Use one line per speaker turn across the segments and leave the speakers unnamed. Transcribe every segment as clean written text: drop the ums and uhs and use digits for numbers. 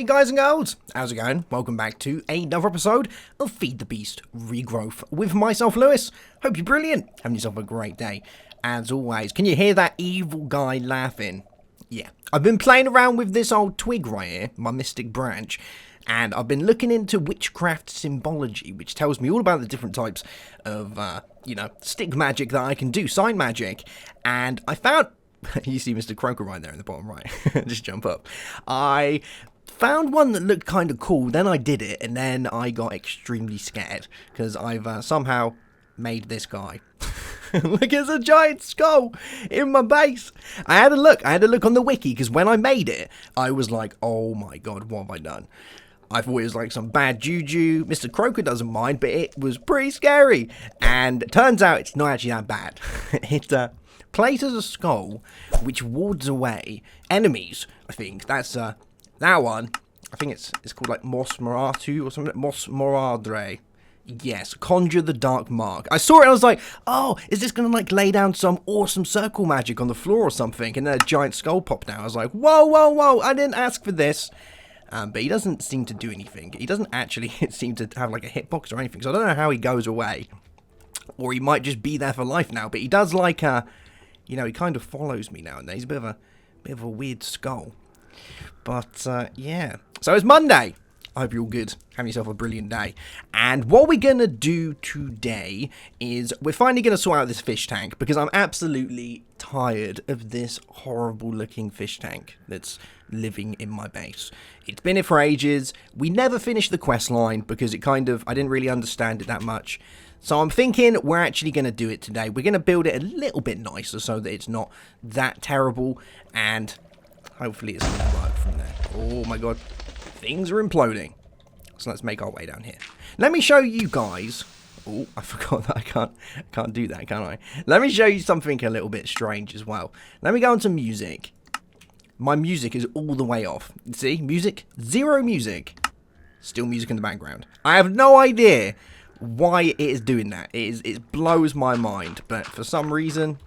Hey guys and girls, how's it going? Welcome back to another episode of Feed the Beast Regrowth with myself, Lewis. Hope you're brilliant, having yourself a great day. As always, can you hear that evil guy laughing? Yeah, I've been playing around with this old twig right here, my mystic branch, and I've been looking into witchcraft symbology, which tells me all about the different types of, stick magic that I can do, sign magic, and I found... You see Mr. Croker right there in the bottom right. Just jump up. I found one that looked kind of cool. Then I did it, and then I got extremely scared because I've somehow made this guy. Look, it's a giant skull in my base. I had a look on the wiki because when I made it, I was like, oh my god, what have I done? I thought it was like some bad juju. Mr. Croker doesn't mind, but it was pretty scary. And it turns out it's not actually that bad. It places a skull which wards away enemies. I think that's that one. I think it's called like Mos Moratu or something. Mos Moradre. Yes, conjure the dark mark. I saw it and I was like, oh, is this gonna like lay down some awesome circle magic on the floor or something? And then a giant skull popped out. I was like, whoa, whoa, whoa! I didn't ask for this. But he doesn't seem to do anything. He doesn't actually seem to have like a hitbox or anything. So I don't know how he goes away, or he might just be there for life now. But he does like you know, he kind of follows me now and then. He's a bit of a weird skull. But, yeah. So it's Monday. I hope you're all good. Having yourself a brilliant day. And what we're going to do today is we're finally going to sort out this fish tank because I'm absolutely tired of this horrible looking fish tank that's living in my base. It's been here for ages. We never finished the quest line because I didn't really understand it that much. So I'm thinking we're actually going to do it today. We're going to build it a little bit nicer so that it's not that terrible. And hopefully it's going to work from there. Oh my god. Things are imploding. So let's make our way down here. Let me show you guys. Oh, I forgot that I can't do that, can I? Let me show you something a little bit strange as well. Let me go into music. My music is all the way off. See? Music? Zero music. Still music in the background. I have no idea why it is doing that. It blows my mind, but for some reason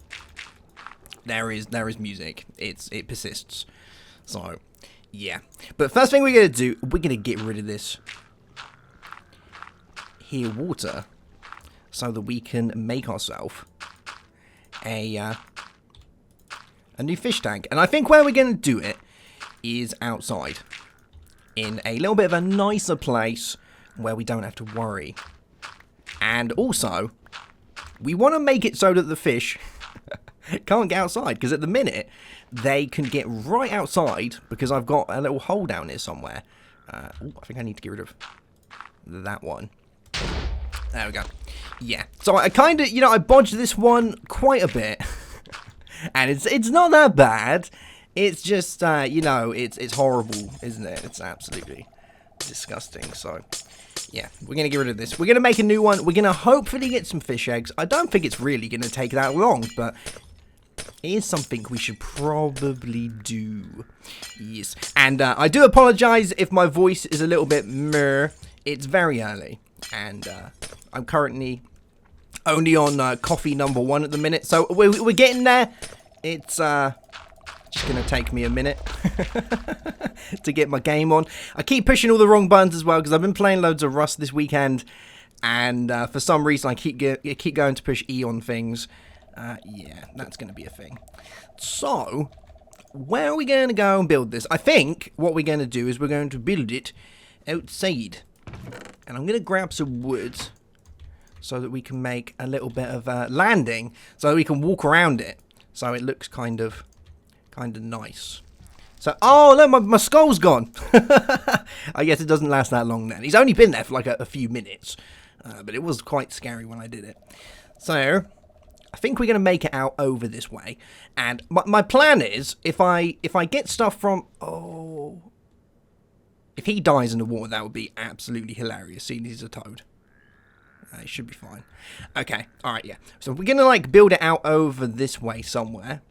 there is music. It persists. So yeah. But first thing we're gonna do, we're gonna get rid of this here water so that we can make ourselves a new fish tank. And I think where we're gonna do it is outside in a little bit of a nicer place where we don't have to worry. And also, we want to make it so that the fish can't get outside. Because at the minute, they can get right outside because I've got a little hole down here somewhere. I think I need to get rid of that one. There we go. Yeah. So I kind of, I bodged this one quite a bit. And it's not that bad. It's just, it's horrible, isn't it? It's absolutely disgusting. So... yeah, we're going to get rid of this. We're going to make a new one. We're going to hopefully get some fish eggs. I don't think it's really going to take that long, but it is something we should probably do. Yes. And I do apologize if my voice is a little bit meh. It's very early, and I'm currently only on coffee number 1 at the minute, so we're getting there. It's just going to take me a minute to get my game on. I keep pushing all the wrong buttons as well because I've been playing loads of Rust this weekend, and for some reason I keep going to push E on things. Yeah, that's going to be a thing. So, where are we going to go and build this? I think what we're going to do is we're going to build it outside. And I'm going to grab some wood so that we can make a little bit of a landing so that we can walk around it. So it looks kind of nice. So, oh, look, my skull's gone. I guess it doesn't last that long then. He's only been there for like a few minutes. But it was quite scary when I did it. So, I think we're going to make it out over this way. And my plan is, if I get stuff from... oh... if he dies in the water, that would be absolutely hilarious, seeing he's a toad. It should be fine. Okay, alright, yeah. So we're going to, like, build it out over this way somewhere.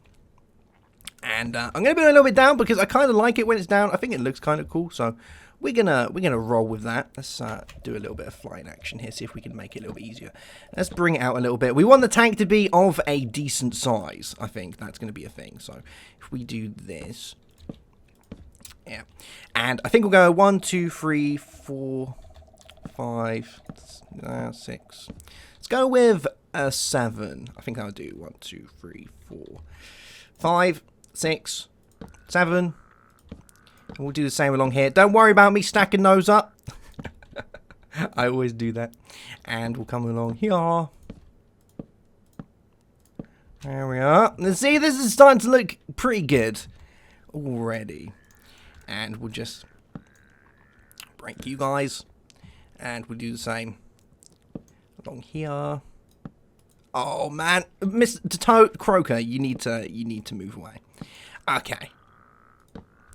And I'm going to build it a little bit down because I kind of like it when it's down. I think it looks kind of cool, so we're gonna roll with that. Let's do a little bit of flying action here, see if we can make it a little bit easier. Let's bring it out a little bit. We want the tank to be of a decent size. I think that's going to be a thing. So if we do this, Yeah. And I think we'll go 1, 2, 3, 4, 5, 6. Let's go with a 7. I think that'll do 1, 2, 3, 4, 5, 6, 7. And we'll do the same along here. Don't worry about me stacking those up. I always do that. And we'll come along here. There we are. And see, this is starting to look pretty good already. And we'll just break you guys. And we'll do the same along here. Oh man, Mr. Croaker, you need to move away. Okay.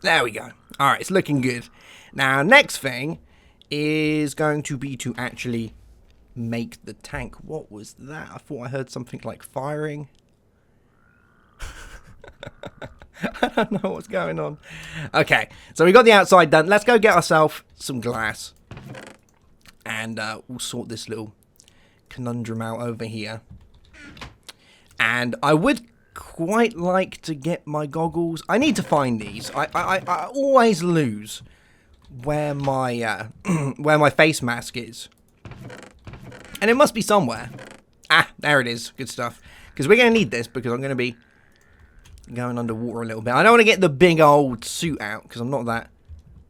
There we go. Alright, it's looking good. Now, next thing is going to be to actually make the tank. What was that? I thought I heard something like firing. I don't know what's going on. Okay, so we got the outside done. Let's go get ourselves some glass. And we'll sort this little conundrum out over here. And I would quite like to get my goggles. I need to find these. I always lose where my where my face mask is. And it must be somewhere. Ah, there it is. Good stuff. Because we're going to need this because I'm going to be going underwater a little bit. I don't want to get the big old suit out because I'm not that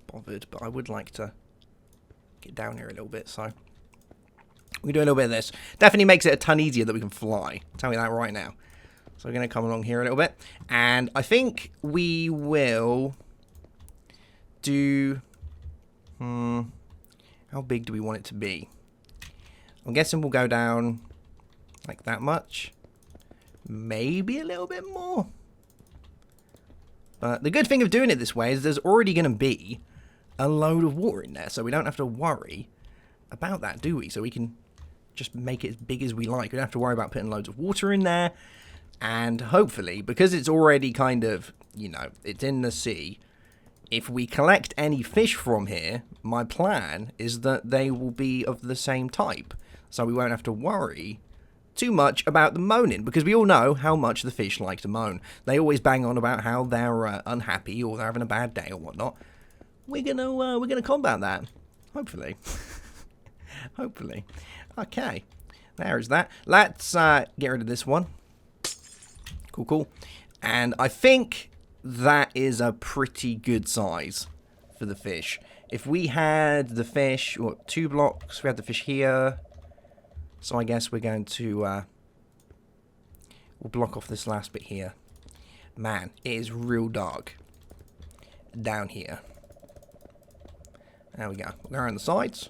bothered, but I would like to get down here a little bit. So we do a little bit of this. Definitely makes it a ton easier that we can fly. Tell me that right now. So we're going to come along here a little bit, and I think we will do. How big do we want it to be? I'm guessing we'll go down like that much, maybe a little bit more. But the good thing of doing it this way is there's already going to be a load of water in there, so we don't have to worry about that, do we? So we can just make it as big as we like. We don't have to worry about putting loads of water in there. And hopefully, because it's already kind of, you know, it's in the sea, if we collect any fish from here, my plan is that they will be of the same type. So we won't have to worry too much about them moaning, because we all know how much the fish like to moan. They always bang on about how they're unhappy or they're having a bad day or whatnot. We're gonna combat that, hopefully. Hopefully. Okay, there is that. Let's get rid of this one. Cool. And I think that is a pretty good size for the fish. If we had the fish, what, 2 blocks, we had the fish here. So I guess we're going to, we'll block off this last bit here. Man, it is real dark down here. There we go. We'll go around the sides.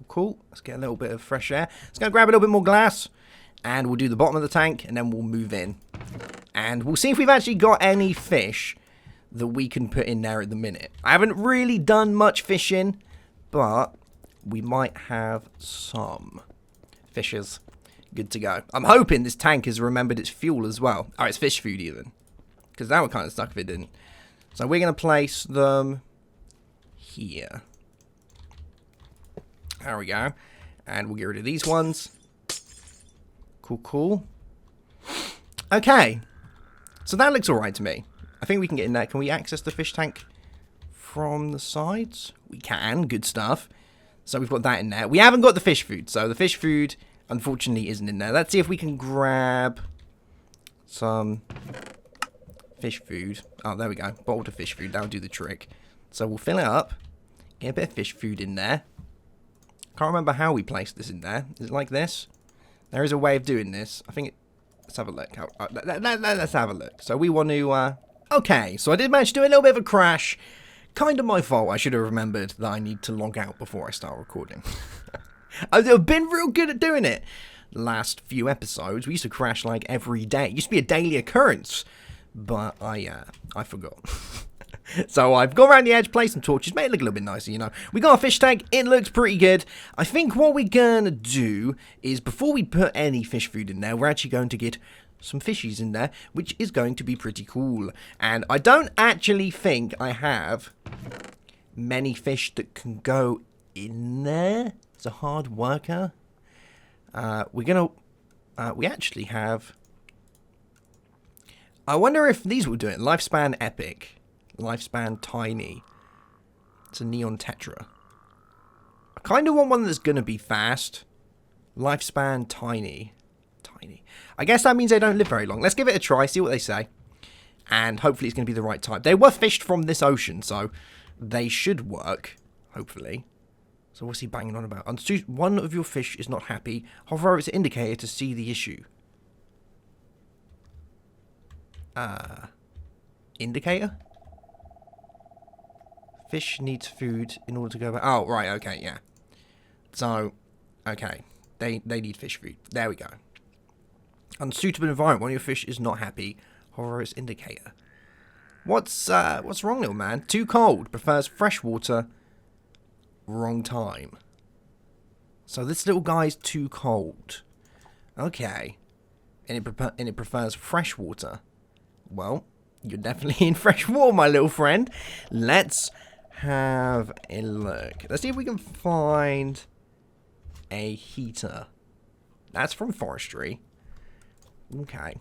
Cool. Let's get a little bit of fresh air. Let's go grab a little bit more glass. And we'll do the bottom of the tank, and then we'll move in. And we'll see if we've actually got any fish that we can put in there at the minute. I haven't really done much fishing, but we might have some fishes. Good to go. I'm hoping this tank has remembered its fuel as well. Oh, it's fish food even. Because that would kind of suck if it didn't. So we're going to place them here. There we go. And we'll get rid of these ones. Cool. Okay. So that looks alright to me. I think we can get in there. Can we access the fish tank from the sides? We can. Good stuff. So we've got that in there. We haven't got the fish food. So the fish food, unfortunately, isn't in there. Let's see if we can grab some fish food. Oh, there we go. Bottled of fish food. That'll do the trick. So we'll fill it up. Get a bit of fish food in there. Can't remember how we placed this in there. Is it like this? There is a way of doing this. I think it... Let's have a look. Let's have a look. So we want to... Okay, so I did manage to do a little bit of a crash. Kind of my fault. I should have remembered that I need to log out before I start recording. I've been real good at doing it. Last few episodes, we used to crash like every day. It used to be a daily occurrence. But I forgot. So I've gone around the edge, placed some torches, made it look a little bit nicer, you know. We got a fish tank, it looks pretty good. I think what we're going to do is, before we put any fish food in there, we're actually going to get some fishies in there, which is going to be pretty cool. And I don't actually think I have many fish that can go in there. It's a hard worker. We actually have... I wonder if these will do it. Lifespan epic. Lifespan tiny. It's a neon tetra. I kind of want one that's going to be fast. Lifespan tiny. Tiny. I guess that means they don't live very long. Let's give it a try, see what they say. And hopefully it's going to be the right type. They were fished from this ocean, so they should work. Hopefully. So what's he banging on about? One of your fish is not happy. Hover over its indicator to see the issue. Indicator? Fish needs food in order to go back. Oh, right, okay, yeah. So, okay. They need fish food. There we go. Unsuitable environment. One of your fish is not happy. Hover over its indicator. What's wrong, little man? Too cold. Prefers fresh water. Wrong time. So this little guy's too cold. Okay. And it prefers fresh water. Well, you're definitely in fresh water, my little friend. Let's have a look. Let's see if we can find a heater. That's from forestry. Okay.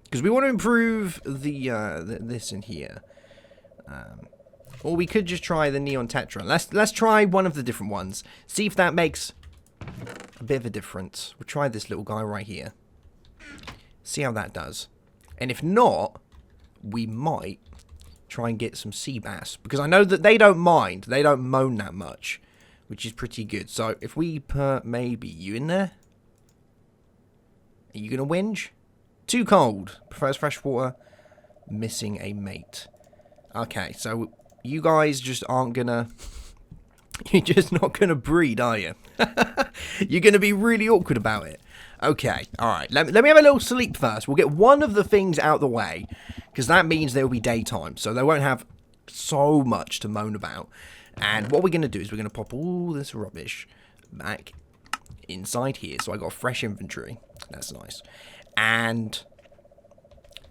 Because we want to improve the this in here. Or we could just try the neon tetra. Let's try one of the different ones. See if that makes a bit of a difference. We'll try this little guy right here. See how that does. And if not, we might try and get some sea bass. Because I know that they don't mind. They don't moan that much. Which is pretty good. So if we put maybe you in there. Are you going to whinge? Too cold. Prefers fresh water. Missing a mate. Okay, so you guys just aren't gonna... You're just not gonna breed, are you? You're gonna be really awkward about it. Okay, alright. Let me have a little sleep first. We'll get one of the things out the way. Because that means there will be daytime. So they won't have so much to moan about. And what we're going to do is we're going to pop all this rubbish back inside here. So I got a fresh inventory. That's nice. And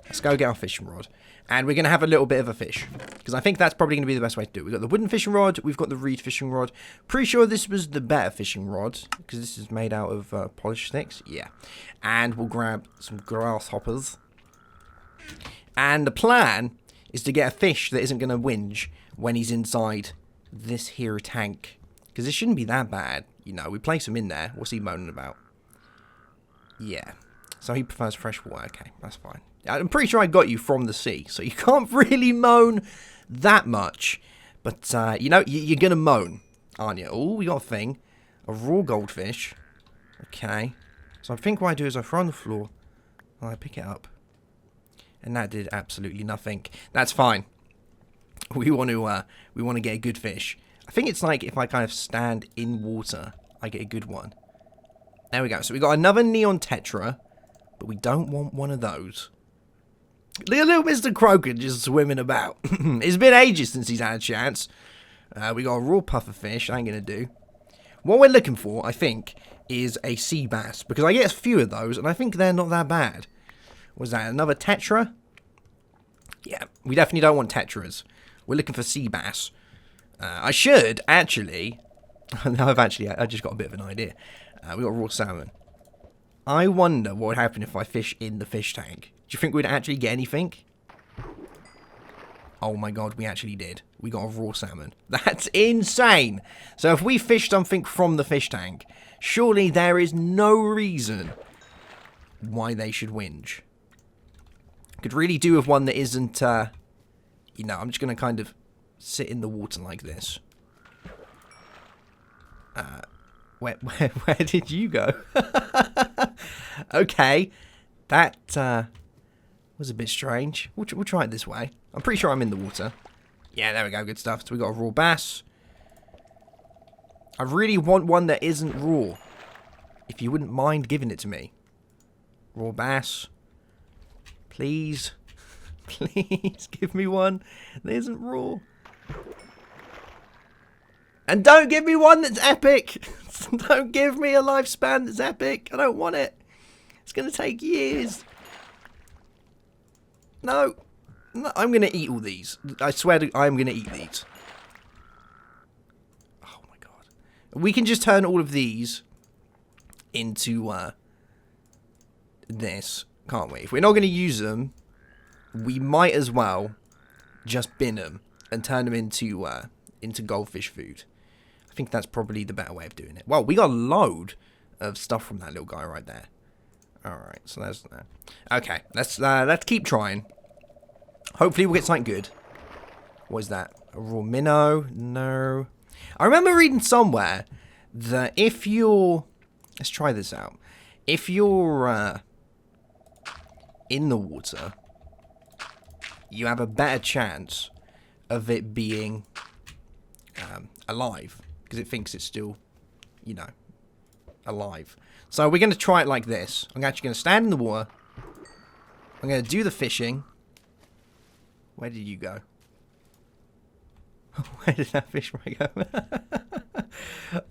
let's go get our fishing rod. And we're going to have a little bit of a fish. Because I think that's probably going to be the best way to do it. We've got the wooden fishing rod. We've got the reed fishing rod. Pretty sure this was the better fishing rod. Because this is made out of polished sticks. Yeah. And we'll grab some grasshoppers. And the plan is to get a fish that isn't going to whinge when he's inside this here tank. Because it shouldn't be that bad. You know, we place him in there. What's he moaning about? Yeah. So he prefers fresh water. Okay, that's fine. I'm pretty sure I got you from the sea. So you can't really moan that much. But, you know, you're going to moan, aren't you? Oh, we got a thing. A raw goldfish. Okay. So I think what I do is I throw on the floor. And I pick it up. And that did absolutely nothing. That's fine. We want to get a good fish. I think it's like if I kind of stand in water, I get a good one. There we go. So we got another neon tetra, but we don't want one of those. Little Mr. Croker just swimming about. It's been ages since he's had a chance. We got a raw puffer fish. I ain't gonna do. What we're looking for, I think, is a sea bass because I get a few of those, and I think they're not that bad. Was that another tetra? Yeah, we definitely don't want tetras. We're looking for sea bass. I should, actually... I just got a bit of an idea. We got raw salmon. I wonder what would happen if I fish in the fish tank. Do you think we'd actually get anything? Oh my god, we actually did. We got a raw salmon. That's insane! So if we fish something from the fish tank, surely there is no reason why they should whinge. Could really do with one that isn't, you know, I'm just going to kind of sit in the water like this. Where did you go? Okay, that was a bit strange. We'll try it this way. I'm pretty sure I'm in the water. Yeah, there we go, good stuff. So we got a raw bass. I really want one that isn't raw. If you wouldn't mind giving it to me. Raw bass. Please. Please give me one that isn't raw. And don't give me one that's epic. Don't give me a lifespan that's epic. I don't want it. It's going to take years. No. No, I'm going to eat all these. I swear I'm going to eat these. Oh my god. We can just turn all of these into this, can't we? If we're not going to use them, we might as well just bin them. and turn them into goldfish food. I think that's probably the better way of doing it. Well, we got a load of stuff from that little guy right there. Alright, so that's that. Okay, let's keep trying. Hopefully we'll get something good. What is that? A raw minnow? No. I remember reading somewhere that if you're... Let's try this out. If you're in the water, you have a better chance of it being alive. Because it thinks it's still, you know, alive. So we're going to try it like this. I'm actually going to stand in the water. I'm going to do the fishing. Where did you go? Where did that fish go?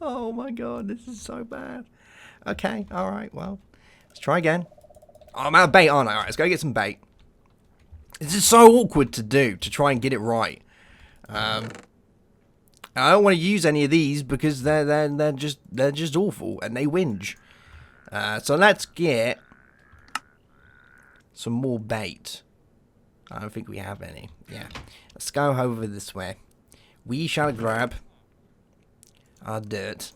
Oh my god, this is so bad. Okay, alright, well, let's try again. Oh, I'm out of bait, aren't I? Alright, let's go get some bait. This is so awkward to do, to try and get it right. I don't want to use any of these because they're just awful and they whinge. So let's get some more bait. I don't think we have any. Yeah, let's go over this way. We shall grab our dirt,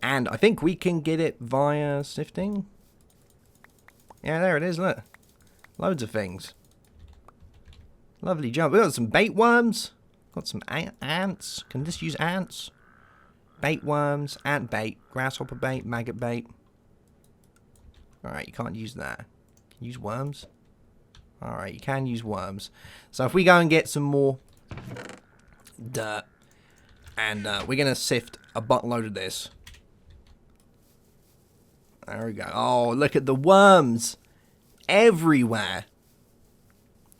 and I think we can get it via sifting. Yeah, there it is. Look, loads of things. Lovely job. We got some bait worms. Got some ants. Can this use ants? Bait worms, ant bait, grasshopper bait, maggot bait. Alright, you can't use that. Can you use worms? Alright, you can use worms. So if we go and get some more dirt, and we're going to sift a buttload of this. There we go. Oh, look at the worms everywhere.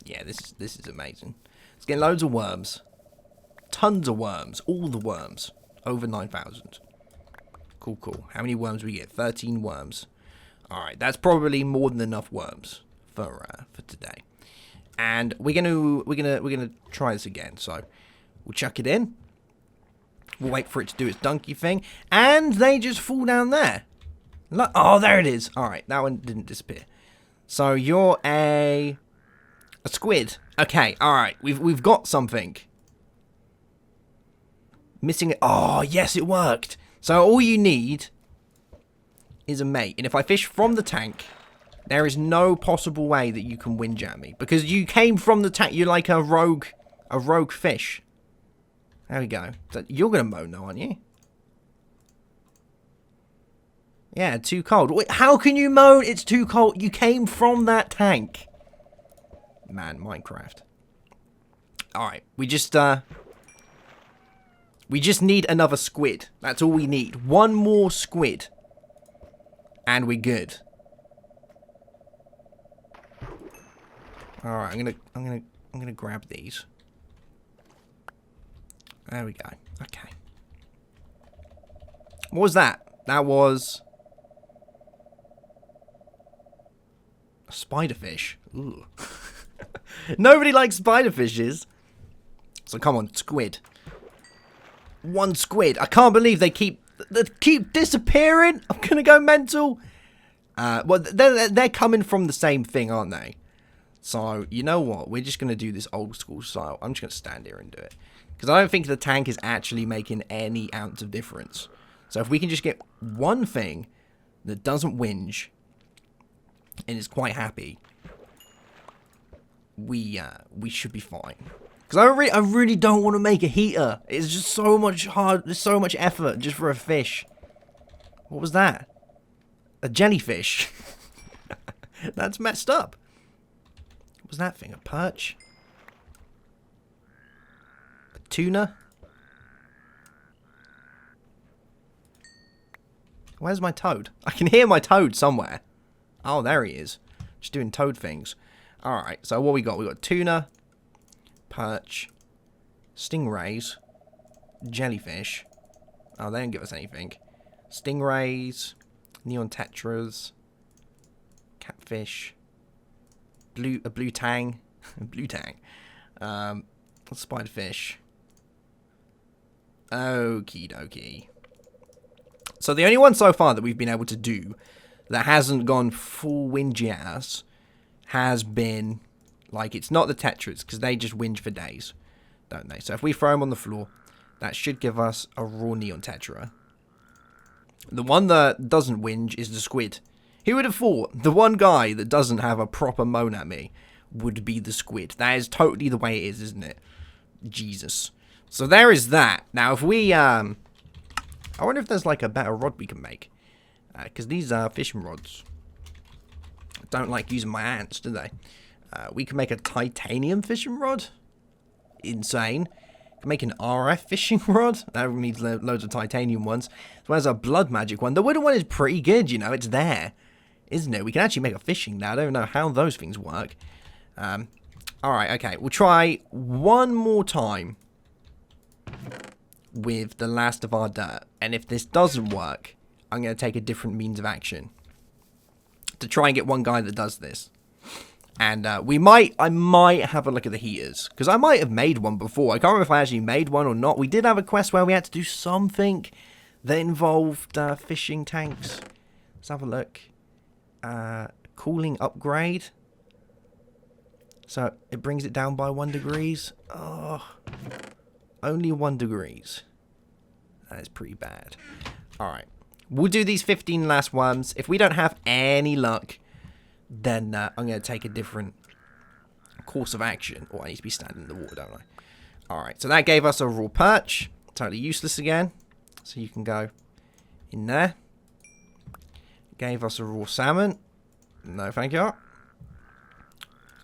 Yeah, this is amazing. Let's get loads of worms. Tons of worms. All the worms. Over 9,000. Cool, cool. How many worms we get? 13 worms. Alright, that's probably more than enough worms for today. And we're gonna try this again. So we'll chuck it in. We'll wait for it to do its donkey thing. And they just fall down there. Look, oh, there it is. Alright, that one didn't disappear. So you're a squid. Okay, alright. We've got something. Missing it. Oh, yes, it worked. So all you need is a mate. And if I fish from the tank, there is no possible way that you can whinge at me. Because you came from the tank. You're like a rogue fish. There we go. So you're going to moan though, aren't you? Yeah, too cold. Wait, how can you moan it's too cold? You came from that tank. Man, Minecraft. Alright, we just need another squid. That's all we need. One more squid. And we're good. Alright, I'm gonna grab these. There we go. Okay. What was that? That was a spiderfish. Ooh. Nobody likes spiderfishes. So come on, squid. One squid. I can't believe they keep disappearing. I'm gonna go mental. Well, they're coming from the same thing, aren't they? So you know what? We're just gonna do this old school style. I'm just gonna stand here and do it because I don't think the tank is actually making any ounce of difference. So if we can just get one thing that doesn't whinge and is quite happy, we should be fine. Because I really don't want to make a heater. It's just so much hard. There's so much effort just for a fish. What was that? A jellyfish. That's messed up. What was that thing? A perch? A tuna? Where's my toad? I can hear my toad somewhere. Oh, there he is. Just doing toad things. Alright, so what we got? We got tuna, perch, stingrays, jellyfish. Oh, they didn't give us anything. Stingrays, neon tetras, catfish, a blue tang, spiderfish. Okie dokie. So the only one so far that we've been able to do that hasn't gone full whingy at us has been, like, it's not the tetras because they just whinge for days. don't they? So if we throw them on the floor, that should give us a raw neon tetra. The one that doesn't whinge is the squid. Who would have thought the one guy that doesn't have a proper moan at me would be the squid? That is totally the way it is, isn't it? Jesus. So there is that. Now, if we, I wonder if there's like a better rod we can make. Because these fishing rods don't like using my hands, do they? We can make a titanium fishing rod. Insane. We can make an RF fishing rod. That needs loads of titanium ones. As well as a blood magic one. The wooden one is pretty good, you know. It's there, isn't it? We can actually make a fishing now. I don't know how those things work. Alright, okay. We'll try one more time with the last of our dirt. And if this doesn't work, I'm going to take a different means of action to try and get one guy that does this. And I might have a look at the heaters, because I might have made one before. I can't remember if I actually made one or not. We did have a quest where we had to do something that involved fishing tanks. Let's have a look. Cooling upgrade. So it brings it down by 1 degrees. Oh, only 1 degrees. That is pretty bad. All right. We'll do these 15 last worms. If we don't have any luck, then I'm going to take a different course of action. Oh, I need to be standing in the water, don't I? Alright, so that gave us a raw perch. Totally useless again. So you can go in there. Gave us a raw salmon. No, thank you.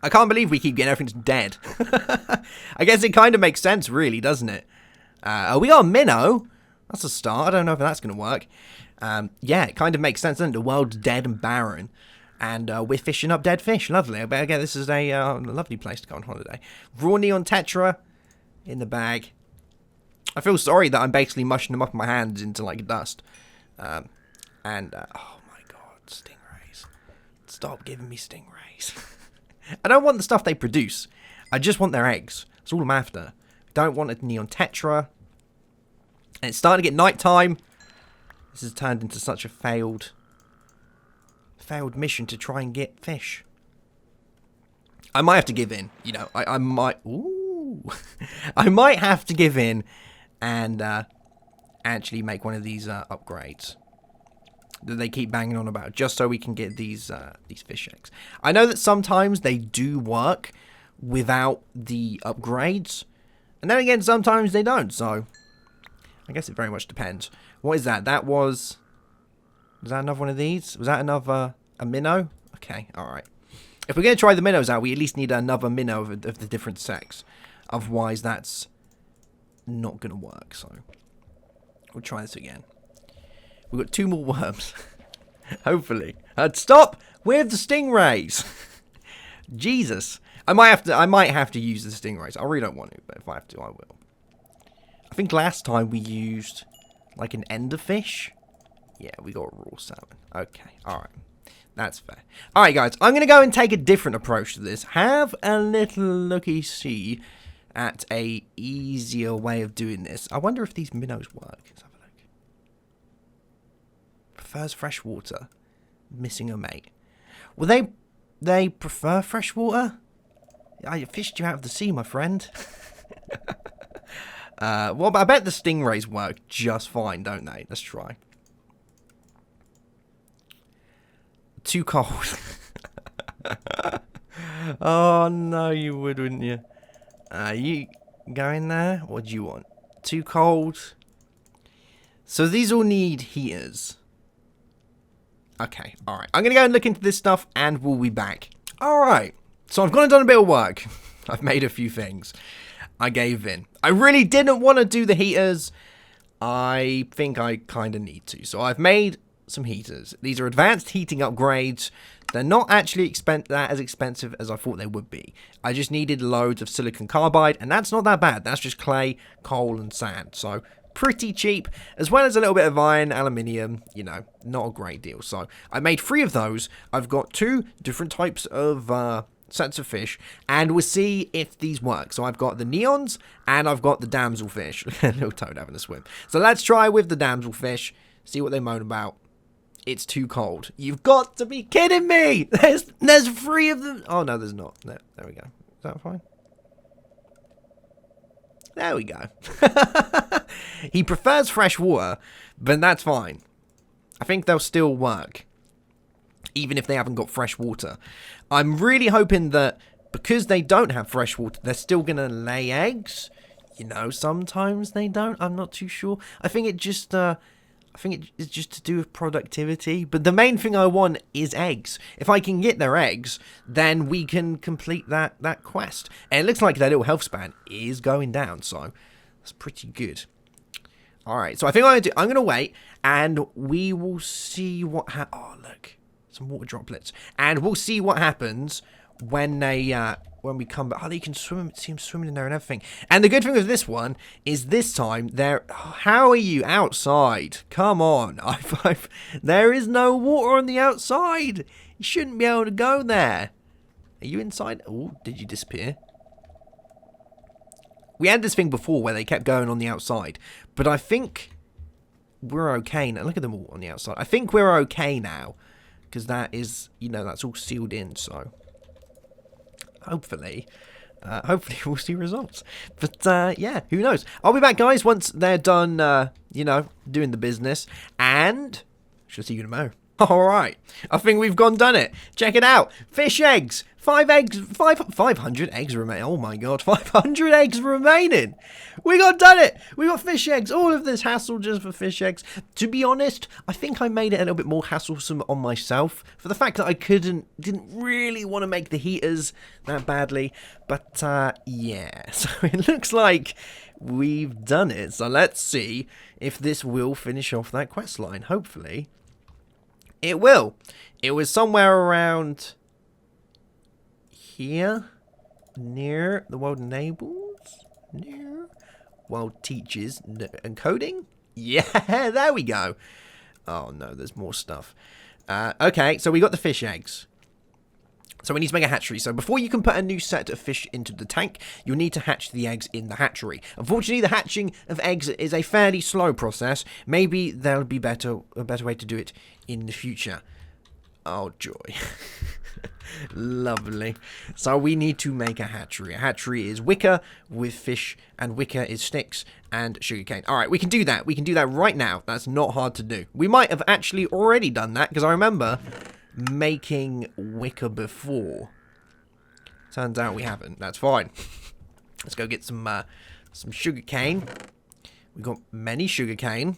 I can't believe we keep getting everything dead. I guess it kind of makes sense, really, doesn't it? Oh, we got a minnow. That's a start. I don't know if that's going to work. Yeah, it kind of makes sense, doesn't it? The world's dead and barren. And we're fishing up dead fish. Lovely. I better get this is a lovely place to go on holiday. Raw neon tetra in the bag. I feel sorry that I'm basically mushing them up in my hands into like dust. Oh my god, stingrays. Stop giving me stingrays. I don't want the stuff they produce. I just want their eggs. That's all I'm after. I don't want a neon tetra. And it's starting to get nighttime. This has turned into such a failed mission to try and get fish. I might have to give in, you know. I might. Ooh, I might have to give in and actually make one of these upgrades that they keep banging on about, just so we can get these fish eggs. I know that sometimes they do work without the upgrades, and then again sometimes they don't. So I guess it very much depends. What is that? That was. Was that another one of these? Was that another a minnow? Okay, alright. If we're going to try the minnows out, we at least need another minnow of the different sex. Otherwise, that's not going to work. So, we'll try this again. We've got 2 more worms. Hopefully. Stop with the stingrays! Jesus. I might have to use the stingrays. I really don't want to, but if I have to, I will. I think last time we used, like, an enderfish. Yeah, we got raw salmon. Okay, alright. That's fair. Alright, guys. I'm going to go and take a different approach to this. Have a little looky-see at a easier way of doing this. I wonder if these minnows work. Let's have a look. Prefers fresh water. Missing a mate. Well, they prefer fresh water? I fished you out of the sea, my friend. Well, but I bet the stingrays work just fine, don't they? Let's try. Too cold. Oh no, you would, wouldn't you? You go in there. What do you want? Too cold. So these all need heaters. Okay, alright. I'm gonna go and look into this stuff and we'll be back. Alright. So I've gone and done a bit of work. I've made a few things. I gave in. I really didn't want to do the heaters. I think I kind of need to. So I've made some heaters. These are advanced heating upgrades. They're not actually that as expensive as I thought they would be. I just needed loads of silicon carbide, and that's not that bad. That's just clay, coal, and sand. So pretty cheap, as well as a little bit of iron, aluminium, you know, not a great deal. So I made 3 of those. I've got 2 different types of sets of fish, and we'll see if these work. So I've got the neons, and I've got the damselfish. Little toad having a swim. So let's try with the damselfish, see what they moan about. It's too cold. You've got to be kidding me! There's 3 of them. Oh, no, there's not. There we go. Is that fine? There we go. He prefers fresh water, but that's fine. I think they'll still work, even if they haven't got fresh water. I'm really hoping that because they don't have fresh water, they're still going to lay eggs. You know, sometimes they don't. I'm not too sure. I think it's just to do with productivity. But the main thing I want is eggs. If I can get their eggs, then we can complete that quest. And it looks like their little health span is going down, so that's pretty good. All right, so I think I'm going to wait, and we will see what happens. Oh, look, some water droplets. And we'll see what happens when we come back. Oh, they can swim. See them swimming in there and everything. And the good thing with this one is this time they're. Oh, how are you outside? Come on, there is no water on the outside. You shouldn't be able to go there. Are you inside? Oh, did you disappear? We had this thing before where they kept going on the outside, but I think we're okay now. Look at them all on the outside. I think we're okay now, because that is, you know, that's all sealed in. So hopefully we'll see results. But yeah, who knows? I'll be back, guys, once they're done, you know, doing the business, and shall see you tomorrow. All right, I think we've done it. Check it out. Fish eggs. 500 eggs remain. Oh my god, 500 eggs remaining. We done it. We got fish eggs. All of this hassle just for fish eggs. To be honest, I think I made it a little bit more hasslesome on myself for the fact that I didn't really want to make the heaters that badly. But yeah, so it looks like we've done it. So let's see if this will finish off that quest line. Hopefully it will. It was somewhere around here, near the world enables, near world teaches and coding. Yeah, there we go. Oh no, there's more stuff. Okay, so we got the fish eggs. So we need to make a hatchery. So before you can put a new set of fish into the tank, you'll need to hatch the eggs in the hatchery. Unfortunately, the hatching of eggs is a fairly slow process. Maybe there'll be a better way to do it in the future. Oh joy. Lovely. So we need to make a hatchery. A hatchery is wicker with fish, and wicker is sticks and sugarcane. All right, we can do that. We can do that right now. That's not hard to do. We might have actually already done that because I remember making wicker before. Turns out we haven't. That's fine. Let's go get some sugarcane. We've got many sugarcane,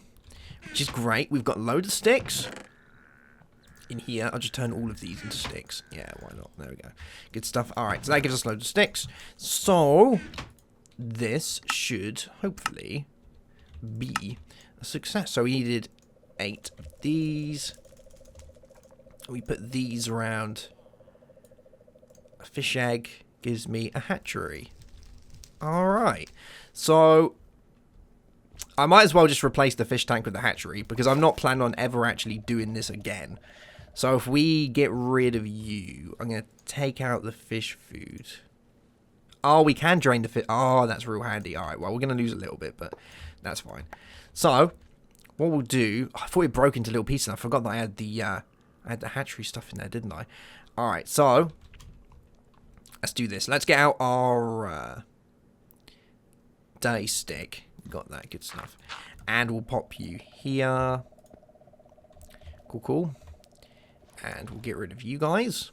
which is great. We've got loads of sticks. In here, I'll just turn all of these into sticks. Yeah, why not? There we go. Good stuff. Alright, so that gives us loads of sticks. So, this should, hopefully, be a success. So we needed 8 of these. We put these around. A fish egg gives me a hatchery. Alright. So, I might as well just replace the fish tank with the hatchery, because I'm not planning on ever actually doing this again. So if we get rid of you, I'm going to take out the fish food. Oh, we can drain the fish. Oh, that's real handy. All right, well, we're going to lose a little bit, but that's fine. So what we'll do, I thought it broke into little pieces. I forgot that I had the hatchery stuff in there, didn't I? All right, so let's do this. Let's get out our day stick. We got that, good stuff. And we'll pop you here. Cool, cool. And we'll get rid of you guys.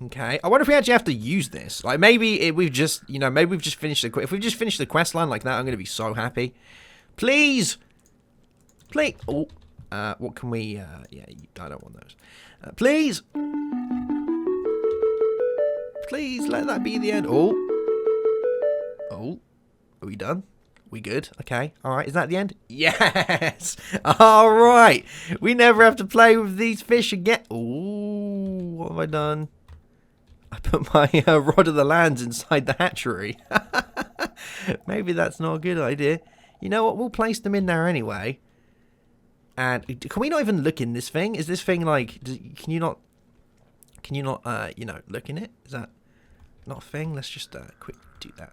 Okay. I wonder if we actually have to use this. Like, maybe we've just, you know, maybe we've just finished the... If we've just finished the quest line like that, I'm going to be so happy. Please! Please! Oh. What can we... yeah, I don't want those. Please! Please, let that be the end. Oh. Oh. Are we done? We good? Okay. Alright, is that the end? Yes! Alright! We never have to play with these fish again. Ooh, what have I done? I put my rod of the lands inside the hatchery. Maybe that's not a good idea. You know what? We'll place them in there anyway. And can we not even look in this thing? Is this thing like... Can you not, you know, look in it? Is that not a thing? Let's just quick do that.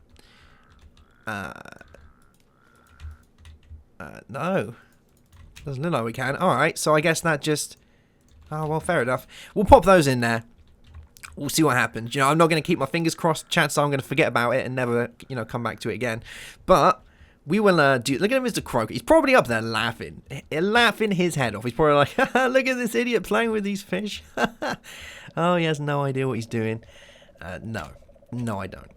No. Doesn't look like we can. Alright, so I guess that just... Oh, well, fair enough. We'll pop those in there. We'll see what happens. You know, I'm not going to keep my fingers crossed. Chances are I'm going to forget about it and never, you know, come back to it again. But we will do. Look at Mr. Croaker. He's probably up there laughing his head off. He's probably like, look at this idiot playing with these fish. Oh, he has no idea what he's doing. No, I don't.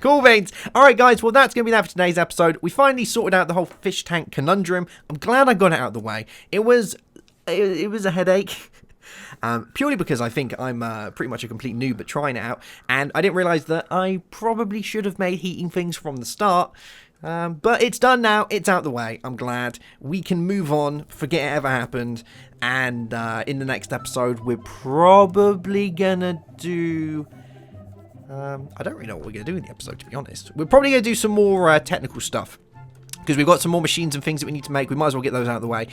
Cool beans. Alright guys, well that's going to be that for today's episode. We finally sorted out the whole fish tank conundrum. I'm glad I got it out of the way. It was a headache. Purely because I think I'm pretty much a complete noob at trying it out. And I didn't realise that I probably should have made heating things from the start. But it's done now. It's out the way. I'm glad. We can move on. Forget it ever happened. And in the next episode, we're probably going to do... I don't really know what we're going to do in the episode, to be honest. We're probably going to do some more technical stuff. Because we've got some more machines and things that we need to make. We might as well get those out of the way.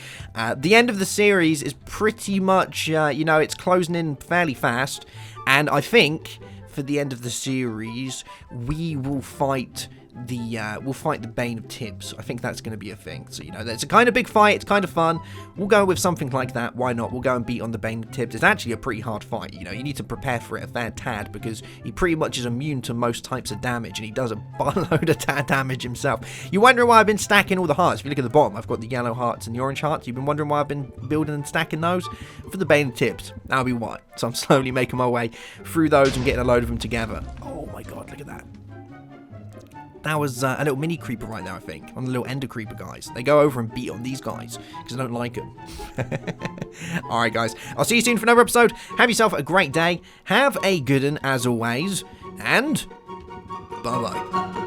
The end of the series is pretty much, you know, it's closing in fairly fast. And I think for the end of the series, we will fight the Bane of Tibbs. I think that's going to be a thing. So, you know, it's a kind of big fight. It's kind of fun. We'll go with something like that. Why not? We'll go and beat on the Bane of Tibbs. It's actually a pretty hard fight. You know, you need to prepare for it a fair tad because he pretty much is immune to most types of damage and he does a buttload of damage himself. You're wondering why I've been stacking all the hearts. If you look at the bottom, I've got the yellow hearts and the orange hearts. You've been wondering why I've been building and stacking those? For the Bane of Tibbs. That'll be why. So I'm slowly making my way through those and getting a load of them together. Oh my god, look at that. That was a little mini creeper right there, I think. On the little ender creeper guys. They go over and beat on these guys because I don't like them. Alright, guys. I'll see you soon for another episode. Have yourself a great day. Have a good one, as always. And bye-bye.